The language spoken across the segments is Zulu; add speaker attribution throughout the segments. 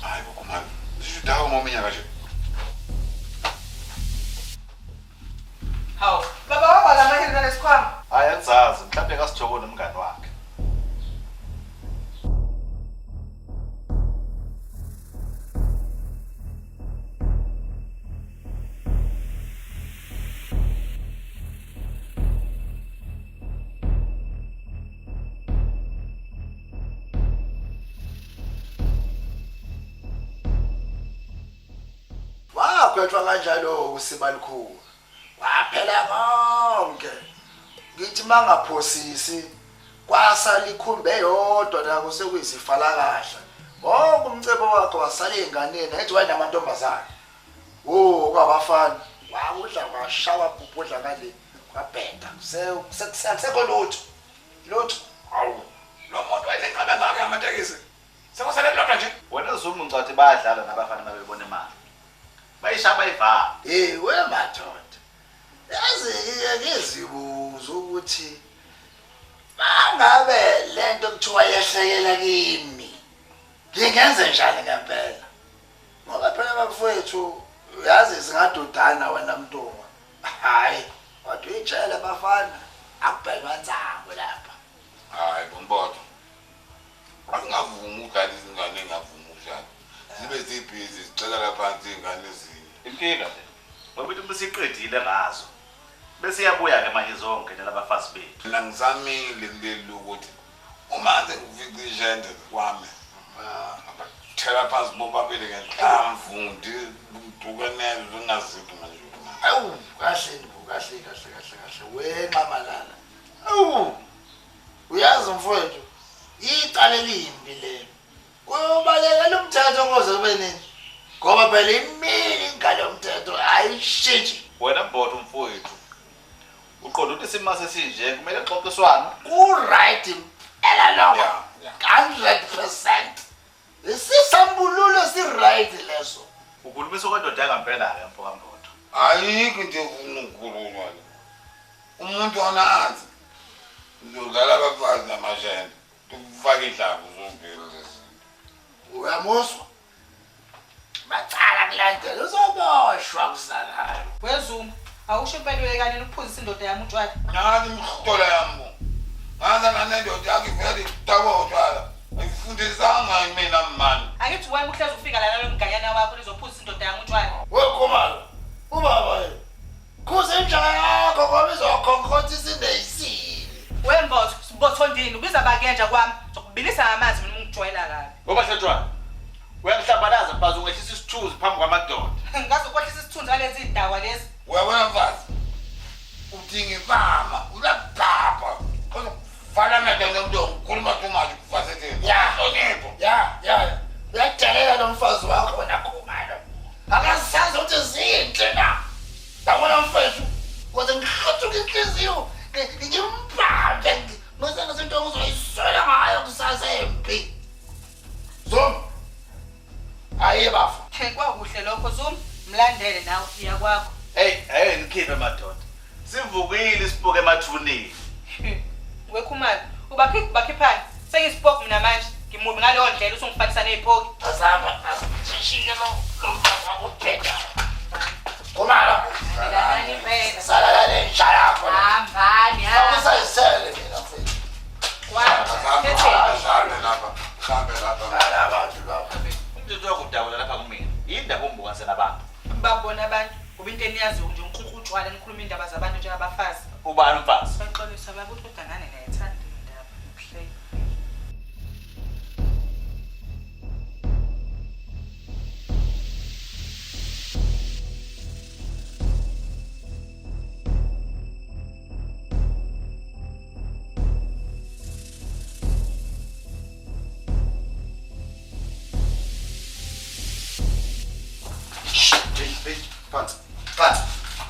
Speaker 1: Hayi bokumani. Sishudawo mominyaka nje.
Speaker 2: Hawu, baba wabhala amaheli nalesikhwama.
Speaker 3: Hayi angizazi, mhlawumbe kasijoko nomngani wakhe.
Speaker 4: Waphethwa kanjalo uSibalikhulu. Waphela konke. Ngithi mangaphosisi kwasala ikhumbe yodwa la kusekuyisifala kahla. Wonke umcebo wakhe wasala enganeni ethi wayinamantombazana. Kwabafana. Wawudla washawa bhubhudla ngale kwabhenda. Sekho lutho. Lutho.
Speaker 1: Hawu. Lo muntu wayeqaba ngake amatekisi. Sekusale lodwa nje.
Speaker 3: Wena Zulu ngicwathi bayadlala nabafana babebona imali. Bayishaba ivala.
Speaker 4: We madoda. Yazi ngizibuza ukuthi mangabe lento kuthiwa yehlekela kimi. Ngingenze njani ngempela? Ngoba phela bafowethu yazi singadodana wena mntunga. Hayi, wathi uyitshela bafana akubhelwa nzango lapha.
Speaker 1: Hayi bombodo. Angavuma ukudlala izingane engavuma ukudlala. Zibe zibhizi zicela laphansi izingane ezinye.
Speaker 3: Inkinga le. Ngoba umuntu besiqedile ngazo. Bese iyabuya ke manje zongenela abafazi bethu.
Speaker 1: Mina ngizamile kuleli ukuthi uma nje ngifica ijende kwami. Thela phansi bobabili ngenhlamvundi umdukanele ngingaziphi manje.
Speaker 4: Awu, kahle wenqamalala. Awu. Uyazi mfowethu, icala elimbi lelo. Kubalekela umthetho koze kube nini? Ngoba phela imini ngalo mthetho ayishintshi.
Speaker 3: Wena mbodo mfowethu. Uqonda ukuthi simase sinje kumele xoxiswana.
Speaker 4: Right impela lokho. 100%. Isisambululo si-right leso.
Speaker 3: Ukhulumisa okwendoda ngempela ke mfo kambodo.
Speaker 1: Ayikho into efuna ukukhulunywa la. Umuntu onazi uzodlala abafazi namajende. Ukufaka idlavu zombili lezinto.
Speaker 4: Uyamuzwa? Macala kulandela uzoboshwa kusalayo.
Speaker 2: Wezuma, awusho impela uyekane ukuphuzisa indoda yami utshwala.
Speaker 1: Nani imhlola yami. Ngaza nanendoda yakhe vele idabo utshwala. Ayifundisanga mina mani.
Speaker 2: Angithi wena uhlezi ufika la nalo mganyana wakho lizophuzisa indoda yami utshwala.
Speaker 4: Wekhomala. Ubaba yena. Kuze injaya yakho ngoba izokhonkotha indeyisile.
Speaker 2: Wembotho, sibothondini ubiza bakenja kwami. Zokubilisa ngamanzi mina ungijwayela kabi.
Speaker 3: Ngoba hlatshwana. Uyangihlambalaza bazo ngehlisa isithuzi phambi kwamadoda.
Speaker 2: Ngazokwehlisa isithunzi walezi idawa lezi.
Speaker 1: Wena mfazi. Udinga imama, ulabhapha. Vala mede nomuntu ongikhuluma too much kufasethe.
Speaker 4: Ya. Uyadelela lo mfazi wakho wena khomalo. Akasazi ukuthi zinhle na. Yabona mfethu, kodwa ngihlathuka inhliziyo. Ngimbambe ngoba ngizinto uzoyiswela ngayo kusasa empi. Zom. Aye bafu.
Speaker 2: Kwakuhle lokho Zuma, mlandele nawe iya kwakho.
Speaker 3: Hey, ngikhiphe madoda. Sivukile isibuke emathuneni.
Speaker 2: Wekhumala, ubakhiphani. Sengisipoke mina manje. Ngimubi ngaleyo ndlela usungifanisa neziphoki.
Speaker 4: Azama asishike lo mfazi wakuphetha. Khomala.
Speaker 2: Ngelani phela.
Speaker 4: Sala le nja yakho.
Speaker 2: Hambani ha.
Speaker 4: Akusayisele mina mfethu.
Speaker 1: Ahambe lapha.
Speaker 4: Abantu lapha.
Speaker 3: Umthetho wakudawula lapha kumina. Indaba ombuka senabantu.
Speaker 2: Babona abantu, kuba into eniyaziyo nje ngixuxa utshwala nikhuluma indaba zabantu njengabafazi.
Speaker 3: Ubani umfazi?
Speaker 2: Baxolisa babuthi kodwa ngane ngayithanda indaba. Mhleki.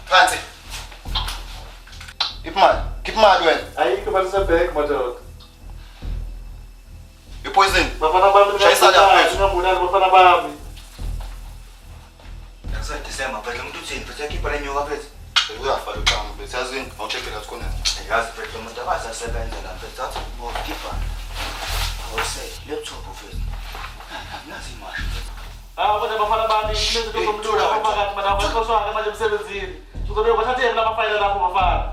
Speaker 4: Phansi. Keep mad wena.
Speaker 5: Ayikho banisebheke madoda.
Speaker 4: Ipoison.
Speaker 5: Bafana bami
Speaker 4: Shayisa lapha.
Speaker 5: ngingambulali bafana bami.
Speaker 4: Yasa December phela umuntu uthini phethe yakhipha le nyoka phethe. Uyafala uqhamu phethe yazini awucheckela sikhona. Yazi phethe umuntu abasasebenza la phethe athi ukhipha. Awuse laptop phethe. Nazi imashi.
Speaker 5: manje bafana bami izinto zomlungu phakathi mana baxoshwana manje emsebenzini. Uzobe bathathe la mafayile lapho bafana.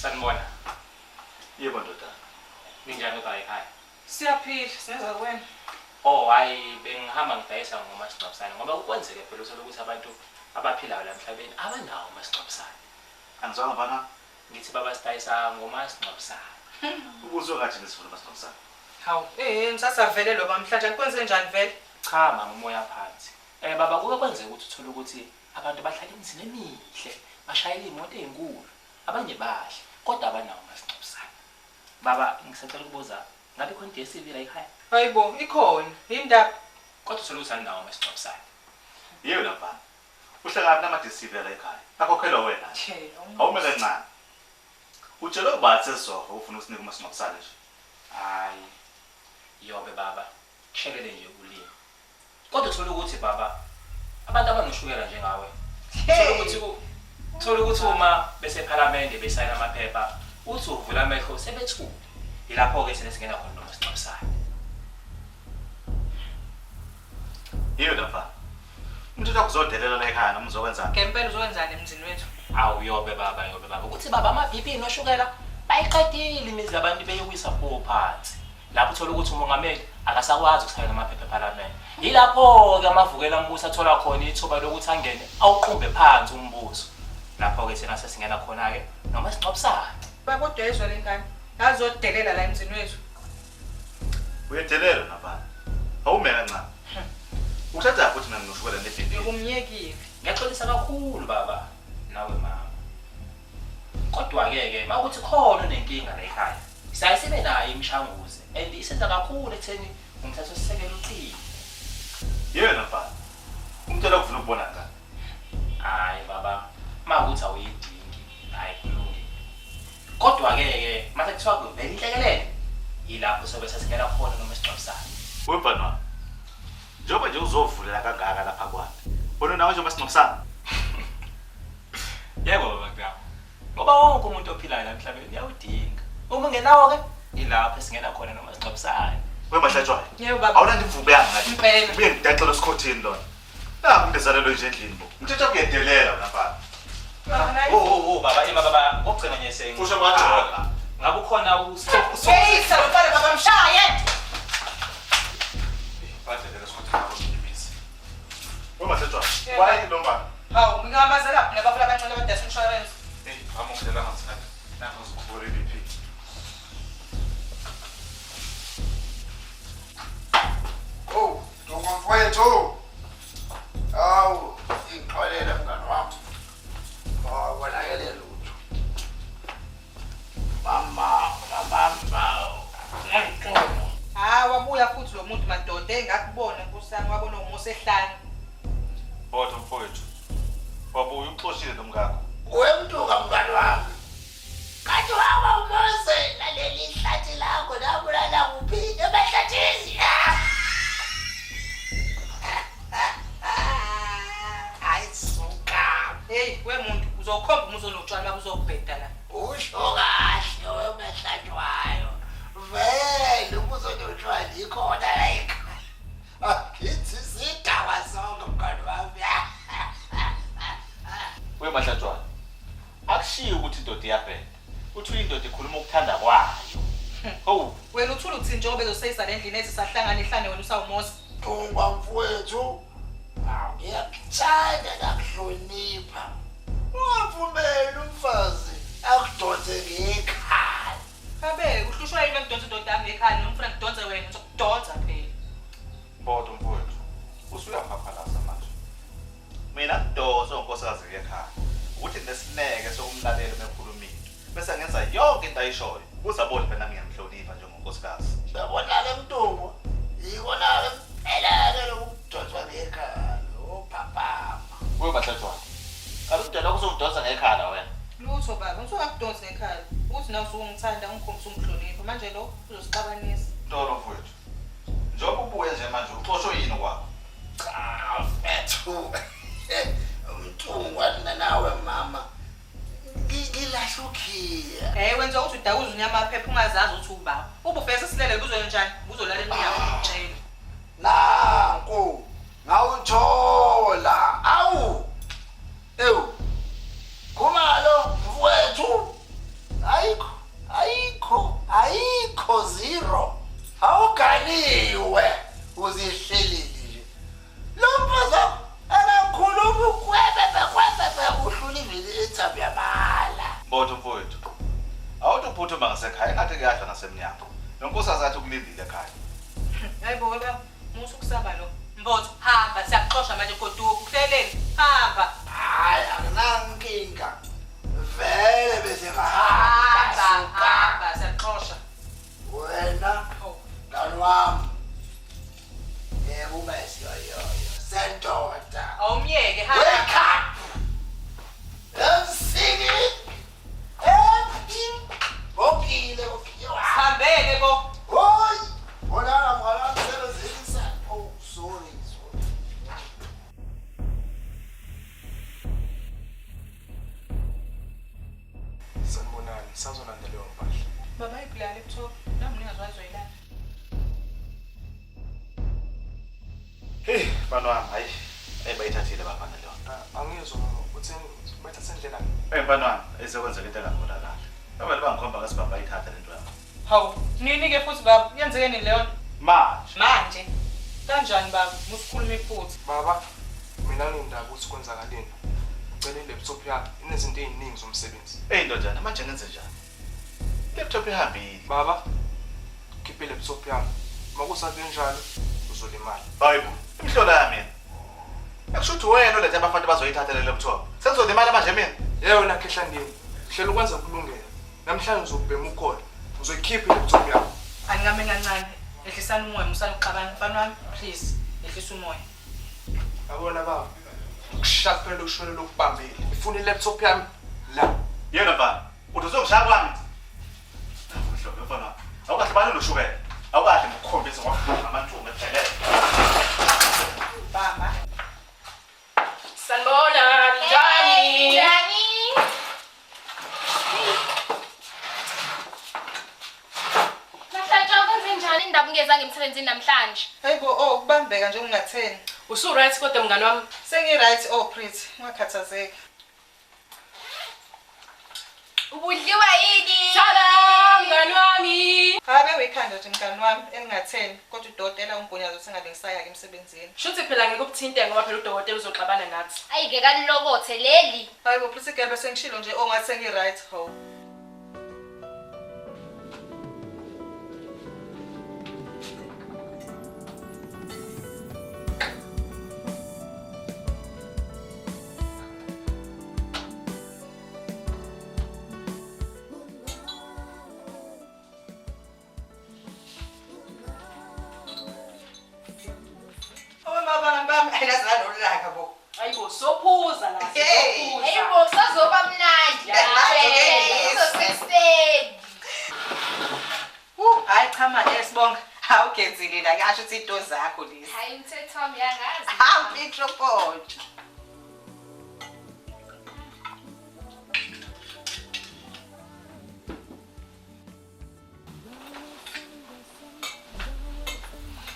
Speaker 6: Sanibona.
Speaker 3: Yebo ndoda.
Speaker 6: Ninjani kodwa ekhaya?
Speaker 2: Siyaphila, sineza kuwena.
Speaker 6: Oh hayi bengihamba ngidayisa ngomasingcwabisane ngoba ukwenzeke phela uthola ukuthi abantu abaphilayo la emhlabeni abanawo umasingcwabisane.
Speaker 3: Angizwanga bana
Speaker 6: Ngithi baba sidayisa ngomasingcwabisane.
Speaker 3: ukuzwe kathi nisifundo masinokusana.
Speaker 2: Hawu, ngisasavelelwe bamhlanje kwenze njani vele?
Speaker 6: Cha mama umoya phansi. Baba kuke kwenzeka ukuthi uthola ukuthi abantu bahlala emizini emihle, bashayela imoto ezinkulu, abanye bahle, kodwa abanawo umasingcwabisane. Baba ngisacela ukubuza, ngabe khona DStv la ekhaya?
Speaker 2: Hayibo, ikhona. Yindaba.
Speaker 6: Kodwa uthola ukuthi andinawo umasingcwabisane.
Speaker 3: Yebo lapha. Uhlangana nama-DStv la ekhaya. Akhokhelwa wena. Awume kancane. Utshela ubathi sesizova ufuna usinike umasingcwabisane nje.
Speaker 6: Hayi. Yobe baba, kushelele nje ulimi. Kodwa uthola ukuthi baba abantu abanoshukela njengawe. Uthola ukuthi uma bese eParliament besayina amaphepha, uthi uvula amehlo sebethuka. Ilapho ke thina singena khona nomasingcwabisane.
Speaker 3: Yebo lapha. Umuntu akuzodelela la ekhaya noma uzokwenza.
Speaker 2: Ngempela uzokwenzani emzini wethu?
Speaker 6: Awu yobe baba. Ukuthi baba ama-BP noshukela bayiqedile imizi abantu beyokuyisa phansi. Lapho uthola ukuthi umongameli akasakwazi ukusayina amaphepha eParliament. Yilapho ke amavukela ambuso athola khona ithuba lokuthi angene awuqumbe phansi umbuso. Lapho ke thina sesingena khona ke nomasingcwabisane.
Speaker 2: Kodwa yezwa lengane. Azodelela la emzini wethu.
Speaker 3: Uyedelela lapha. Awume kancane. Uthatha futhi mina nginoshukela ne-BP.
Speaker 2: Ukumnyekile.
Speaker 6: Ngiyaxolisa kakhulu baba nawe mama. Kodwa ke mawukuthi khona unenkinga la ekhaya. Siyaye sibe nayo imishanguze and isenza kakhulu ekutheni umthetho sisekelo uqine.
Speaker 3: Yebo lapha. Umntwana ufuna ukubona ngani?
Speaker 6: Hayi baba, mawukuthi awuyidingi, hayi kulungile. Kodwa ke mase kuthiwa kuvela inhlekelele, yilapho sobe sesingena khona nomasingcwabisane.
Speaker 3: Webhanwa. Njengoba nje uzovulela kangaka lapha kwami. Bona nawe nje umasingcwabisane.
Speaker 6: Yebo baba ngiyabo. Ngoba wonke umuntu ophilayo la emhlabeni uyawudinga. Uma ungenawo ke ilapho esingena khona nomasingcwabisane.
Speaker 3: Wemahlatshwayo.
Speaker 2: Yebo baba.
Speaker 3: Awulandi imvubu yanga ngathi.
Speaker 2: Impela.
Speaker 3: Ubuye ngidacela esikhothini lona. Naku ngizalelo nje endlini bo. Umthetho kuyedelela lapha.
Speaker 6: Baba, ngokugcina nje sengi.
Speaker 3: Kusho madoda.
Speaker 6: Ngabe ukhona
Speaker 2: Hey, salubale baba mshaye.
Speaker 3: Badelela esikhothini abo ngibisi. Wemahlatshwayo. Wayi nomba.
Speaker 2: Hawu, ngingabazela lapha nabafuna abancane abadasa insurance.
Speaker 3: Hey, amukela ngathana. Naku uzikubona BP.
Speaker 4: Oh, mfowethu. Awu, ngixolele mngani wami. Wabonakele lutho. Mama. Ngixolo.
Speaker 2: Wabuya futhi lo muntu madoda engakubona kusami wabona umusa ehlane.
Speaker 3: Bodwa mfowethu. Wabuye uxoshile nomngakho.
Speaker 4: Wemntuka mngani wami. Kanti waba umose laleli hlathi lakho nabulala kuphi emahlathini. Ayisuka.
Speaker 2: Hey, wemuntu uzokhomba umuzo lotshwala uzobheda la.
Speaker 4: Usho kahle wemahlatshwayo. Vele umuzo lotshwala ikhona la ekhaya. Akithi sidawa sonke mngani wami.
Speaker 3: Wemahlatshwayo. Akushiyo ukuthi indoda iyabheda. Uthi indoda ikhuluma ukuthanda kwayo. Oh,
Speaker 2: Wena uthula uthi njengoba bezoseyisa lendlini ezisahlangana ihlane wena usawumosa.
Speaker 4: Thungwa mfowethu. Ngiyakuthanda nakuhlonipha. Ungavumeli umfazi akudonse ngekhaya.
Speaker 2: Kabe uhlushwa yini ngidonsa indoda yami ekhaya noma ufuna ngidonse wena ngizokudonsa phela.
Speaker 3: bodwa mfowethu. Usuyaphaphalaza manje. Mina kudoso nkosikazi ekhaya. Ukuthi nesineke sokumlalela ekhulumile. Bese ngenza yonke into ayishoyo. Uzabona phela ngiyamhlonipha njengonkosikazi.
Speaker 4: Uyabona-ke mntungu. Yikona-ke phela-ke lokudonswa ngekhaya. Ophaphama.
Speaker 3: Wemahlatshwayo. Akudala ukuzongidonsa ngekhaya wena.
Speaker 2: Lutho baba, ngisuka ngidonse ekhaya. Uthi nawe usungithanda ngikhombisa ungihlonipha manje lo uzosixabanisa.
Speaker 3: Ntolo mfowethu. Njengoba ubuye nje manje uxoshwe yini kwakho?
Speaker 4: Cha mfethu. Umntungwa nawe mama. Ngilahlukile.
Speaker 2: Wenza ukuthi udakuza unyama amaphepha ungazazi ukuthi ubaba. Ubufesa silele kuzoyenjani? Kuzolalela inyama utshela.
Speaker 4: Nanku ngawuthola. Awu. Ewu. Khumalo mfowethu. Ayikho zero. Awuganiwe uzihlelile nje. Lo mfaza anakhuluma kwebebe uhlula ivili ethabi yamala.
Speaker 3: Mbotho mfowethu. Awuthi uphuthuma ngasekhaya engathi kuyadla nasemnyango. Lonkosikazi athi ukulindile ekhaya.
Speaker 2: Hayibo baba, musu kusaba lo. Mbotho, hamba siyakuxoxa manje goduku. Kuhleleni, hamba.
Speaker 4: Hayi akunankinga. Vele bese
Speaker 2: Hamba, siyakuxoxa.
Speaker 4: wena mntwana wami. Yebo umesi yoyo. Sendoda.
Speaker 2: Awumyeke hamba.
Speaker 4: Wake up. Emsiki. Okile.
Speaker 2: Hambele bo.
Speaker 4: Hoy. Bona mngala msebenzisa. Oh sorry.
Speaker 5: Sanibonani, sazolanda leyo mpahla.
Speaker 2: Baba iphila laptop. Nami ningazwazi oyilana.
Speaker 3: Hey, bantwana wami, hayi. Bayithathile bafana leyo.
Speaker 5: Angizwa utheni bayithatha endlela.
Speaker 3: Bantwana, esekwenzeka into engabonakala. Abanye bangikhomba ngase bayithatha lento yakho.
Speaker 2: Hawu, nini ke futhi baba? Yenzekeni leyo nto? Manje. Kanjani baba? Musikhuluma futhi.
Speaker 5: Baba, mina ngindaba ukuthi kwenzakaleni. Ucela i-laptop yakho inezinto eziningi zomsebenzi.
Speaker 3: Ndodana, manje ngenze njani? Laptop ihambile.
Speaker 5: Baba, khipha i-laptop yami. Makusathi njalo uzolimala.
Speaker 3: Hayibo, imhlola yami mina. Akusho ukuthi wena olethe abafanele bazoyithatha le laptop. Sengizolimala manje mina.
Speaker 5: Yewona khehlandini. Hlela ukwenza kulungela. Namhlanje uzobhema ukhona. Uzoyikhipha i-laptop yakho.
Speaker 2: Angingame kancane. Ehlisana umoya, musana ukuxabana. Mfana wami, please, ehlisa umoya.
Speaker 5: Yabona baba. Ukushaka phela ushwele lokubambile. Ifuna i-laptop yami la.
Speaker 3: Yena mfana, uthi uzongishaya kwami. Mhlobo mfana. Awukahle bani noshukela. Awukahle ngikukhombisa ngokukhuluma amantungu ephelele.
Speaker 2: Baba.
Speaker 7: Sanibona, njani? Namhlanje kwenze njani indaba ungezange emsebenzini namhlanje?
Speaker 2: Hayibo, kubambeka nje ungatheni.
Speaker 7: Usu-right kodwa mngani wami?
Speaker 2: Sengi-right, pretty. Ungakhathazeki.
Speaker 7: Ubudliwa yini? Salam, mngani wami.
Speaker 2: Habe uyikhanda nje mngani wami, engingatheni. Kodwa udokotela ungunyazo sengabe ngisaya-ke emsebenzini.
Speaker 7: Shuthi phela ngeke ubuthinte ngoba phela udokotela uzoxabana nathi.
Speaker 8: Ayike kanilokothe leli.
Speaker 2: Hayibo, please igelbe sengishilo nje ongathi sengi-right. Hawu.
Speaker 7: Hayibo, sophuza la.
Speaker 8: Hayibo sazoba mnandi. Uzoseseki.
Speaker 2: Hayi cha manje sibonga. Awugenzile la kasho ukuthi into zakho lezi.
Speaker 8: Hayi umthetho wami yangazi.
Speaker 2: Microphone.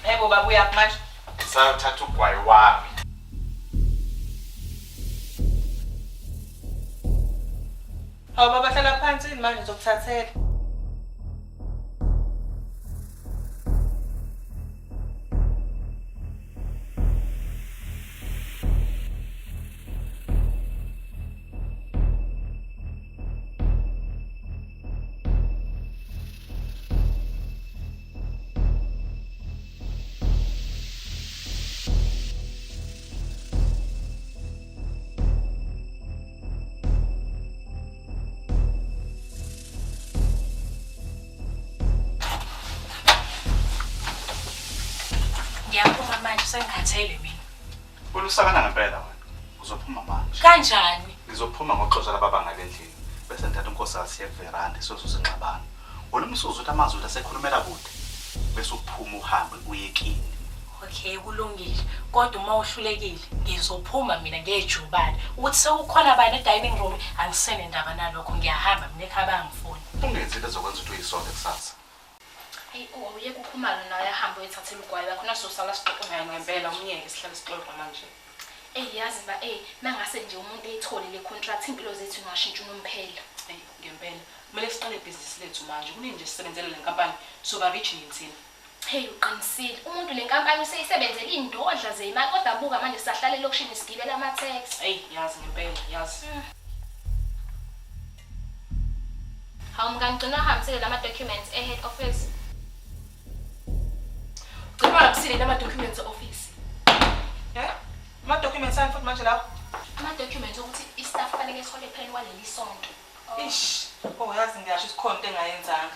Speaker 2: Hayibo baba uyaphi manje?
Speaker 1: Sayothatha ugwayi wami.
Speaker 2: Hawu baba hlala phansi manje ngizokuthathela.
Speaker 7: Ngiyaphuma manje sengikhathele mina.
Speaker 3: Ulusakana ngempela wena. Uzophuma manje.
Speaker 7: Kanjani?
Speaker 3: Ngizophuma ngoxoxa lababa ngalendlini. Bese ngithatha unkosikazi siye kuveranda siyosusa ingxabano. olumsuzu ukuthi amazwi asekhulumela kude bese uphuma uhambe uyekini.
Speaker 7: Okay, kulungile. Kodwa uma uhlulekile, ngizophuma mina ngejubane. Ukuthi sekukhona bani e-dining room, angisene ndaba nalokho, ngiyahamba mina ekhaya bangifuni.
Speaker 3: Ungenzi into ezokwenza ukuthi uyisonke kusasa.
Speaker 8: Hey, uye kukhumalo naye ahambe ethathela ugwayi khona sosala sixoxa
Speaker 2: ngempela umnyeke sihlale sixoxa manje.
Speaker 8: yazi ba mangase nje umuntu eyithole le contract impilo zethu ngashintsha unomphela.
Speaker 2: Ngempela. Kumele siqale ibhizinisi lethu manje. Kuningi nje sisebenzele le nkampani. Soba rich nini?
Speaker 8: Hey, uqinisile. Umuntu le nkampani useyisebenzela indodla zemali kodwa buka manje sisahlale lokushini sigibela ama-tax.
Speaker 2: Hey, yazi ngempela, yazi.
Speaker 8: Hawu mngangigcina hambisele lama documents e-head office.
Speaker 7: Gcina hambisele lama documents e-office.
Speaker 2: Ama-documents ani futhi manje lawo?
Speaker 8: Ama-documents ukuthi i-staff fanele sihole phela kwaleli sonto.
Speaker 2: Ish. Yazi ngiyasho isikhona into engayenzanga.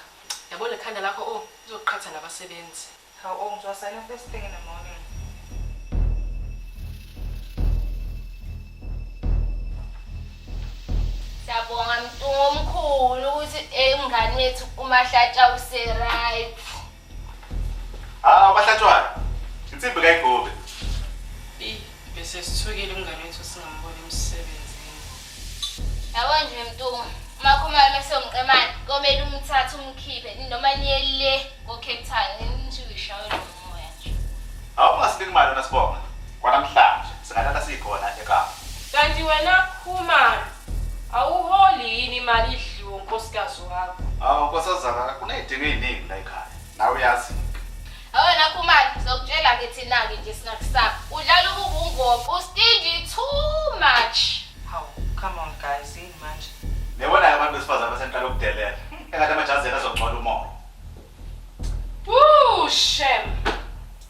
Speaker 7: Yabona ekhanda lakho uzoqhatha nabasebenzi.
Speaker 2: Hawu ngizosayina first thing in the morning.
Speaker 8: Siyabonga mntungu omkhulu ukuthi umngane wethu uMahlatsha use-right.
Speaker 3: Abahlatshwayo. Insimbi kayigobe.
Speaker 7: Bese sithukile umngane wethu singamboni emsebenzini.
Speaker 8: Yabo nje mntungu, umakhumalo mesomqemane komele umthatha umkhiphe noma niyele ngo-Cape Town nithi uyishayela umoya nje.
Speaker 3: Awungasiniki imali wena Sibonga. Kwanamhlanje singalala sikhona ekhaya.
Speaker 7: Kanti wena Khumalo awuholi yini imali idliwe unkosikazi wakho?
Speaker 3: Nkosazana kunezidingo eziningi la ekhaya. Nawe uyazi.
Speaker 8: Awena Khumalo ngizokutshela ke thina-ke nje singakusapha. Udlala ubungopho, ustingy too much.
Speaker 2: Hawu, come on guys, yini manje?
Speaker 3: Nebona abantu besifazana basenhlala ukudelela. Engathi amajazela azogcwala umoya.
Speaker 7: Shem.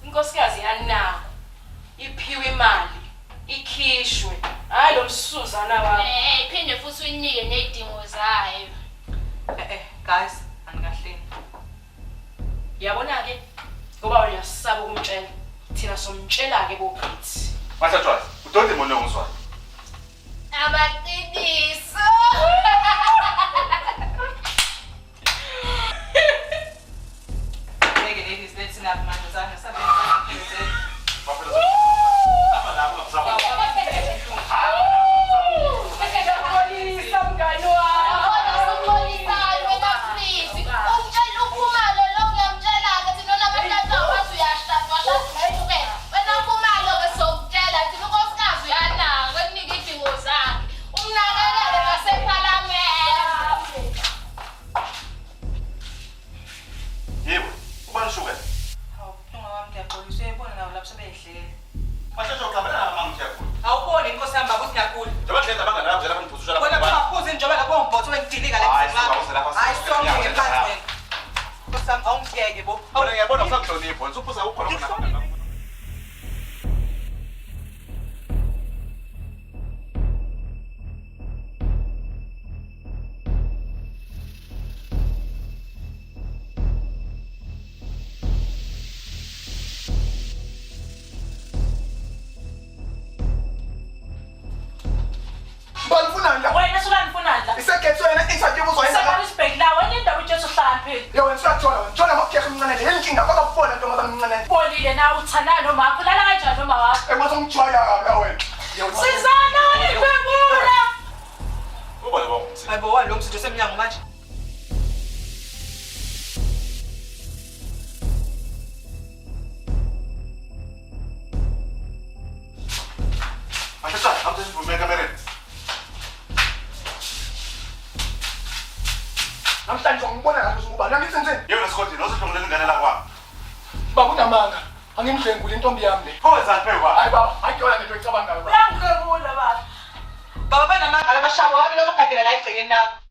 Speaker 7: Inkosikazi yanako. Iphiwe imali, ikhishwe. Hayi lo msuzana wakho.
Speaker 8: Phinde futhi uyinike nezidingo zayo.
Speaker 2: Guys, angikahleni.
Speaker 7: Yabona ke ngoba uyasaba ukumtshela. Thina somtshela ke bokithi.
Speaker 3: Mahlatshwayo, udonde imoni ngoswayo.
Speaker 8: Amaqiniso.
Speaker 2: Ladies, let's not mind zanga sabenza. Awuboni inkosi yami bakuthi ngiyagula.
Speaker 3: Njengoba hlenza abangani bakho njengoba ngiphuza ushala.
Speaker 2: Wena baphuza njengoba lapho ngibhothe wengidilika la emzini. Hayi sonke ngemphansi wena. Inkosi yami awungiyeke bo.
Speaker 3: Wena ngiyabona usakuhlonipha, usuphuza ukhona khona.
Speaker 7: Wena sukangifunandla.
Speaker 4: Isekhetho yena interview uzoyenza.
Speaker 7: Sakala isibheki la wena indawo ujesu hlala phela.
Speaker 4: Yo wena siyathola makhehe umncane le inkinga bakakubona nto ngoba umncane.
Speaker 7: Bolile na uthanda noma wakho lala kanjani noma wakho.
Speaker 4: Ekwathi ungijwaya ka wena.
Speaker 7: Sizana niphekula.
Speaker 3: Ubona bonke.
Speaker 2: Hayibo walo msitho semnyango manje.
Speaker 3: Mahlatshwayo, awuthi sivume kamereni.
Speaker 4: Namhlanje ngibona ngathi usubala ngitsenzeni.
Speaker 3: Yebo Scott, nozohlongolela ingane la kwami.
Speaker 4: Bakunamanga. Angimdlengule intombi yami le.
Speaker 3: Phoza phe kwa.
Speaker 4: Hayi baba, ayikona into ecabangayo baba.
Speaker 7: Langikhekula baba.
Speaker 2: Baba banamanga labashabo wabe lokugagela la egcekeni nakho.